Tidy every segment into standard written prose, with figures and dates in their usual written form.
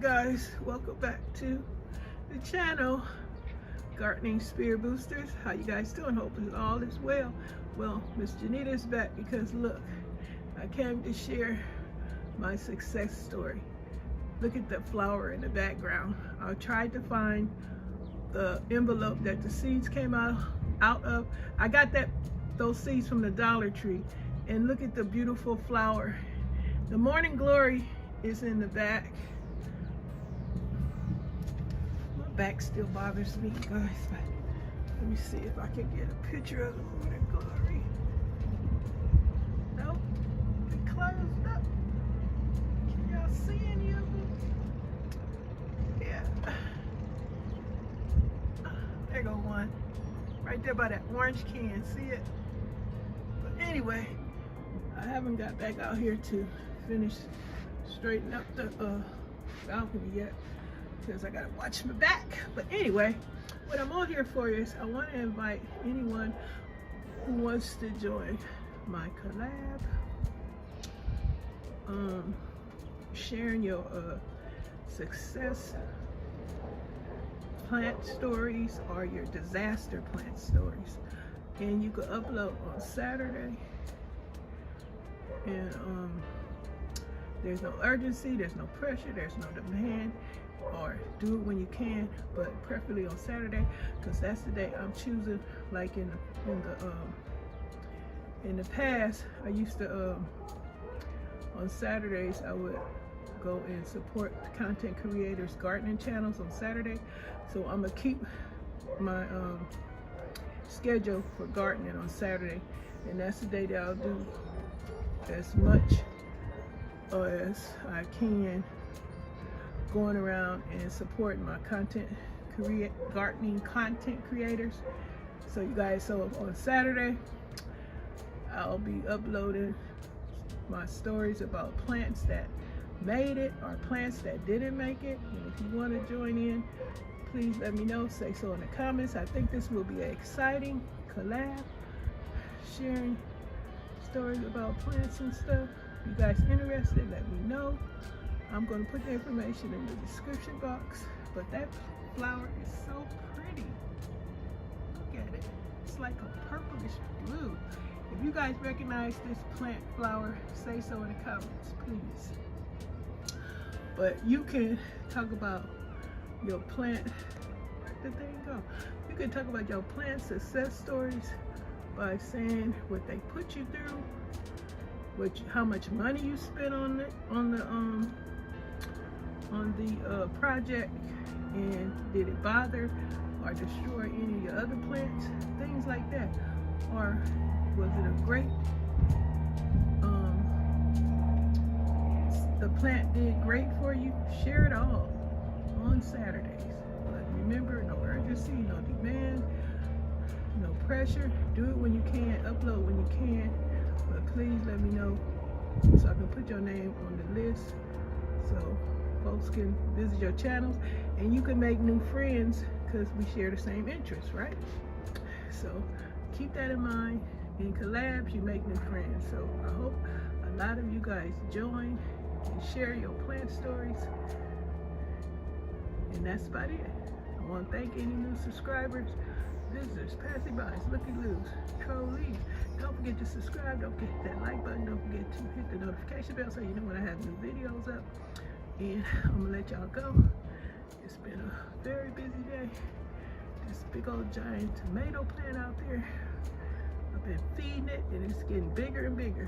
guys, welcome back to the channel, Gardening Spirit Boosters. How you guys doing? Hope all is well. Well, Miss Janita's back because look, I came to share my success story. Look at the flower in the background. I tried to find the envelope that the seeds came out of. I got those seeds from the Dollar Tree, and look at the beautiful flower. The morning glory is in the back. My back still bothers me, guys. Let me see if I can get a picture of the morning glory. Nope, it closed up. Can y'all see any of them? Yeah. There go one. Right there by that orange can. See it? But anyway, I haven't got back out here to finish straighten up the balcony yet because I gotta watch my back. But anyway, what I'm on here for is I want to invite anyone who wants to join my collab, sharing your success plant stories or your disaster plant stories, and you can upload on Saturday. And there's no urgency, there's no pressure, there's no demand, or do it when you can, but preferably on Saturday, because that's the day I'm choosing. Like in the past, I used to on Saturdays I would go and support content creators' gardening channels on Saturday. So I'm gonna keep my schedule for gardening on Saturday, and that's the day that I'll do as much as I can going around and supporting my gardening content creators. So you guys, on Saturday I'll be uploading my stories about plants that made it or plants that didn't make it. And if you want to join in, please let me know. Say so in the comments. I think this will be an exciting collab, sharing stories about plants and stuff. If you guys interested, let me know. I'm going to put the information in the description box. But that flower is so pretty. Look at it. It's like a purplish blue. If you guys recognize this plant flower, say so in the comments, please. But you can talk about your plant, where did they go? You can talk about your plant success stories by saying what they put you through, how much money you spent on the project, and did it bother or destroy any of your other plants, things like that. Or was it a great, the plant did great for you? Share it all on Saturdays. But remember, no urgency, no demand, no pressure. Do it when you can, upload when you can, but please let me know so I can put your name on the list so folks can visit your channels, and you can make new friends because we share the same interests, right? So keep that in mind. In collabs, you make new friends. So I hope a lot of you guys join and share your plant stories. And that's about it. I want to thank any new subscribers, visitors, passing-bys, looky-loos, trollees. Don't forget to subscribe. Don't forget to hit that like button. Don't forget to hit the notification bell so you know when I have new videos up. And I'm going to let y'all go. It's been a very busy day. This big old giant tomato plant out there, I've been feeding it, and it's getting bigger and bigger.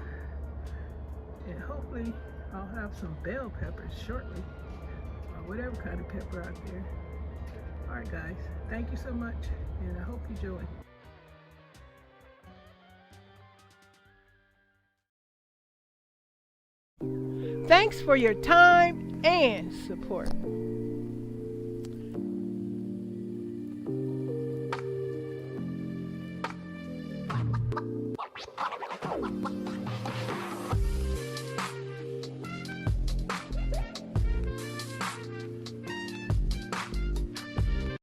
And hopefully I'll have some bell peppers shortly, or whatever kind of pepper out there. All right, guys, thank you so much, and I hope you join. Thanks for your time and support.